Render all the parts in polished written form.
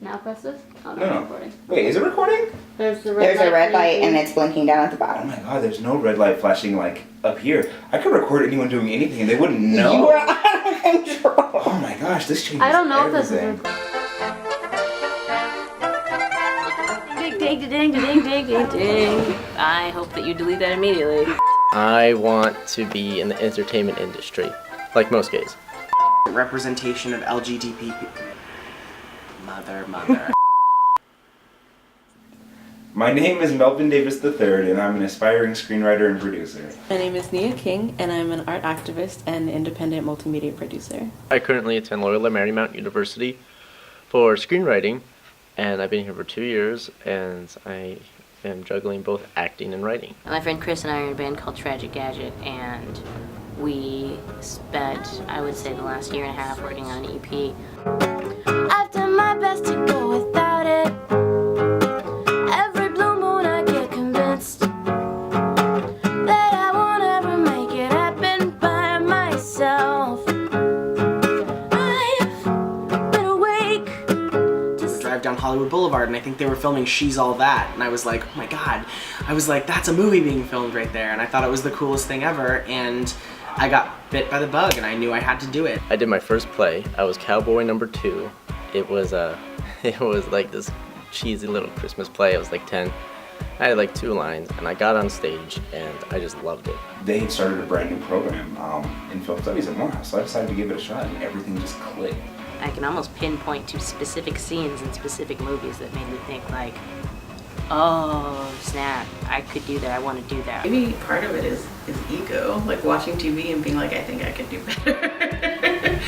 Now press this? Oh, No, no. recording. Wait, is it recording? There's a red light and it's blinking down at the Oh bottom. my god, there's no red light flashing like up here. I could record anyone doing anything and they wouldn't know. You are out of control. Oh my gosh, this changes I don't know everything. if this is ding, ding, ding, ding, ding, ding. I hope that you delete that immediately. I want to be in the entertainment industry, like most gays. Representation of LGBT. Mother. My name is Melvin Davis III and I'm an aspiring screenwriter and producer. My name is Nia King and I'm an art activist and independent multimedia producer. I currently attend Loyola Marymount University for screenwriting, and I've been here for 2 years, and I am juggling both acting and writing. My friend Chris and I are in a band called Tragic Gadget, and we spent, I would say, the last year and a half working on an EP. I've done my best to go without it. Every blue moon I get convinced that I won't ever make it happen by myself. I've been awake to Drive down Hollywood Boulevard and I think they were filming She's All That, and I was like, oh my god. I was like, that's a movie being filmed right there, and I thought it was the coolest thing ever, and I got bit by the bug and I knew I had to do it. I did my first play. I was Cowboy number 2. It was like this cheesy little Christmas play. I was like 10. I had like 2 lines, and I got on stage and I just loved it. They had started a brand new program in film studies at Morehouse, so I decided to give it a shot and everything just clicked. I can almost pinpoint to specific scenes in specific movies that made me think like, oh snap, I could do that, I want to do that. Maybe part of it is ego, like watching TV and being like, I think I could do better.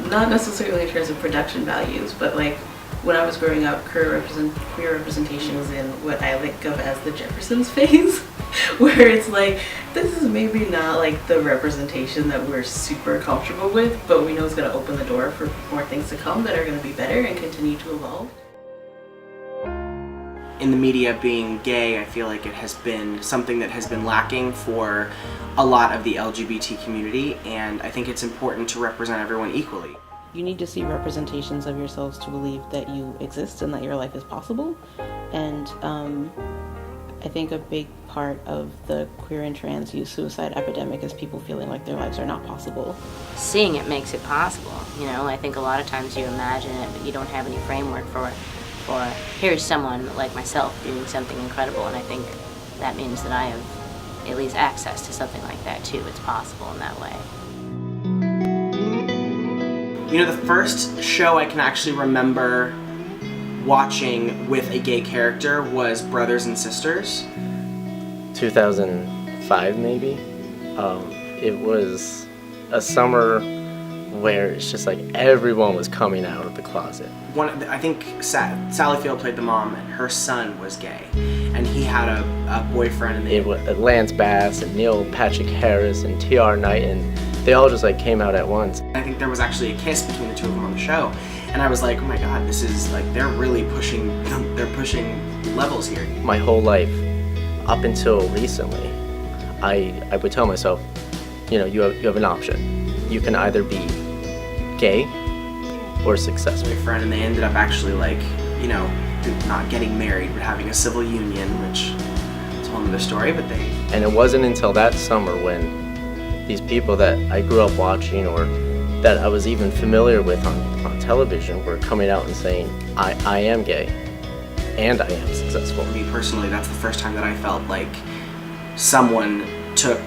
Not necessarily in terms of production values, but like when I was growing up, queer representation was in what I think of as the Jeffersons phase, where it's like, this is maybe not like the representation that we're super comfortable with, but we know it's going to open the door for more things to come that are going to be better and continue to evolve. In the media, being gay, I feel like it has been something that has been lacking for a lot of the LGBT community, and I think it's important to represent everyone equally. You need to see representations of yourselves to believe that you exist and that your life is possible. And I think a big part of the queer and trans youth suicide epidemic is people feeling like their lives are not possible. Seeing it makes it possible, you know. I think a lot of times you imagine it, but you don't have any framework for it. Or here's someone like myself doing something incredible, and I think that means that I have at least access to something like that too. It's possible in that way. You know, the first show I can actually remember watching with a gay character was Brothers and Sisters. 2005 maybe. It was a summer where it's just like everyone was coming out of the closet. I think Sally Field played the mom, and her son was gay, and he had a boyfriend. And It was Lance Bass and Neil Patrick Harris and T.R. Knight, and they all just like came out at once. I think there was actually a kiss between the two of them on the show, and I was like, oh my god, this is like, they're really pushing levels here. My whole life, up until recently, I would tell myself, you know, you have an option. You can either be gay or successful. Friend, and they ended up actually, like, you know, not getting married but having a civil union, which is a whole other story, but they... And it wasn't until that summer when these people that I grew up watching or that I was even familiar with on television were coming out and saying, I am gay and I am successful. For me personally, that's the first time that I felt like someone took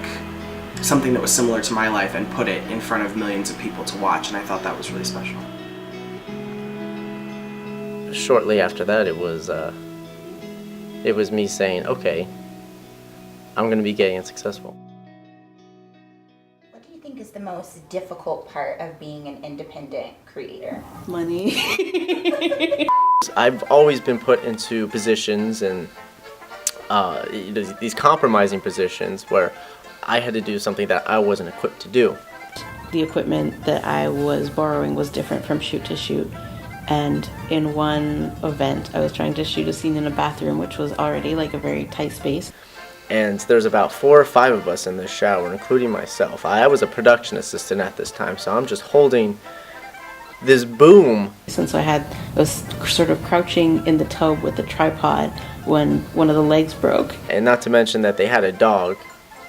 something that was similar to my life and put it in front of millions of people to watch, and I thought that was really special. Shortly after that, it was me saying, okay, I'm gonna be gay and successful. What do you think is the most difficult part of being an independent creator? Money. I've always been put into positions and these compromising positions where I had to do something that I wasn't equipped to do. The equipment that I was borrowing was different from shoot to shoot. And in one event, I was trying to shoot a scene in a bathroom, which was already like a very tight space. And there's about 4 or 5 of us in this shower, including myself. I was a production assistant at this time, so I'm just holding this boom. Since I was sort of crouching in the tub with the tripod when one of the legs broke. And not to mention that they had a dog.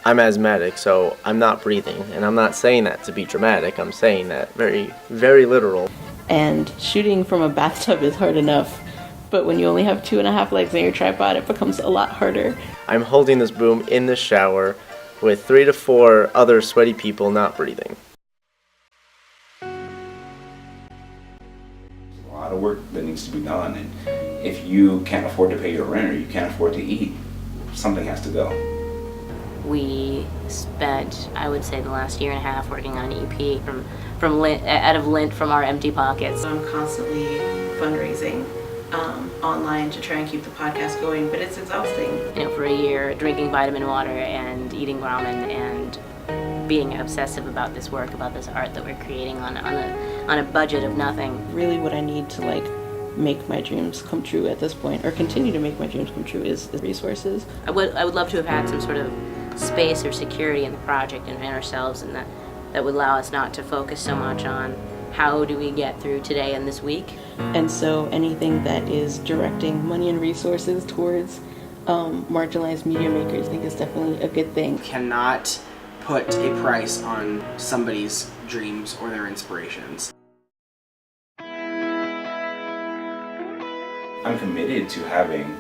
I'm asthmatic, so I'm not breathing. And I'm not saying that to be dramatic. I'm saying that very, very literal. And shooting from a bathtub is hard enough, but when you only have 2.5 legs on your tripod, it becomes a lot harder. I'm holding this boom in the shower with 3 to 4 other sweaty people not breathing. A lot of work that needs to be done, and if you can't afford to pay your rent or you can't afford to eat, something has to go. We spent, I would say, the last year and a half working on an EP from lint, out of lint from our empty pockets. I'm constantly fundraising online to try and keep the podcast going, but it's exhausting. You know, for a year, drinking vitamin water and eating ramen and being obsessive about this work, about this art that we're creating on a budget of nothing. Really what I need to make my dreams come true at this point, or continue to make my dreams come true, is the resources. I would love to have had some sort of space or security in the project and in ourselves, and that would allow us not to focus so much on how do we get through today and this week. And so anything that is directing money and resources towards marginalized media makers, I think is definitely a good thing. Cannot put a price on somebody's dreams or their inspirations. I'm committed to having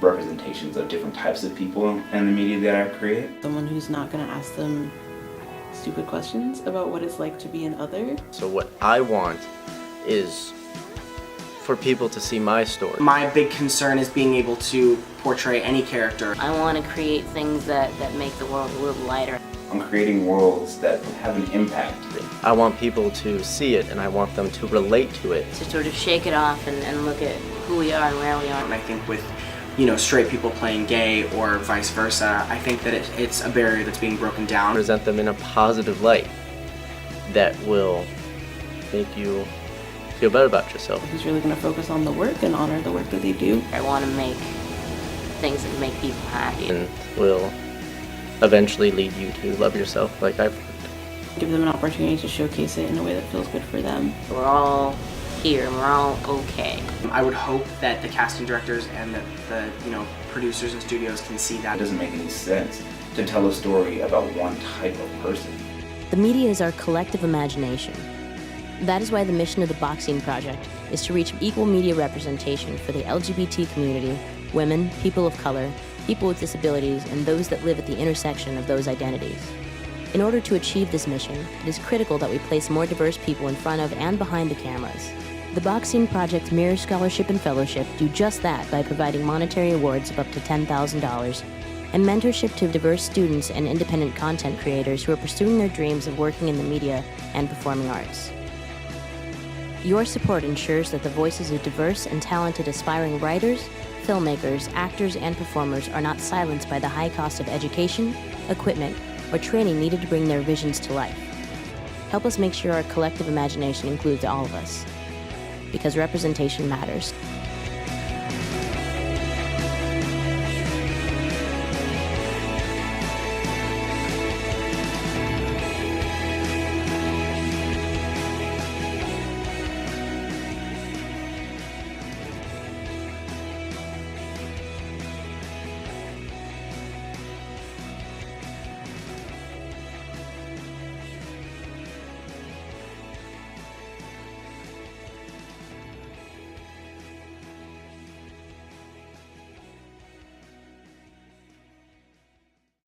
representations of different types of people in the media that I create. Someone who's not going to ask them stupid questions about what it's like to be an other. So what I want is for people to see my story. My big concern is being able to portray any character. I want to create things that make the world a little lighter. I'm creating worlds that have an impact. I want people to see it, and I want them to relate to it. To sort of shake it off and look at who we are and where we are. And I think with, straight people playing gay or vice versa, I think that it's a barrier that's being broken down. Present them in a positive light that will make you feel better about yourself. Who's really going to focus on the work and honor the work that they do. I want to make things that make people happy. And will eventually lead you to love yourself like I've learned. Give them an opportunity to showcase it in a way that feels good for them. We're all here and we're all okay. I would hope that the casting directors and the producers and studios can see It that. doesn't make any sense to tell a story about one type of person. The media is our collective imagination. That is why the mission of the Boxing Project is to reach equal media representation for the LGBT community, women, people of color, people with disabilities, and those that live at the intersection of those identities. In order to achieve this mission, it is critical that we place more diverse people in front of and behind the cameras. The Boxing Project's Mirror Scholarship and Fellowship do just that by providing monetary awards of up to $10,000 and mentorship to diverse students and independent content creators who are pursuing their dreams of working in the media and performing arts. Your support ensures that the voices of diverse and talented aspiring writers, filmmakers, actors, and performers are not silenced by the high cost of education, equipment, or training needed to bring their visions to life. Help us make sure our collective imagination includes all of us, because representation matters.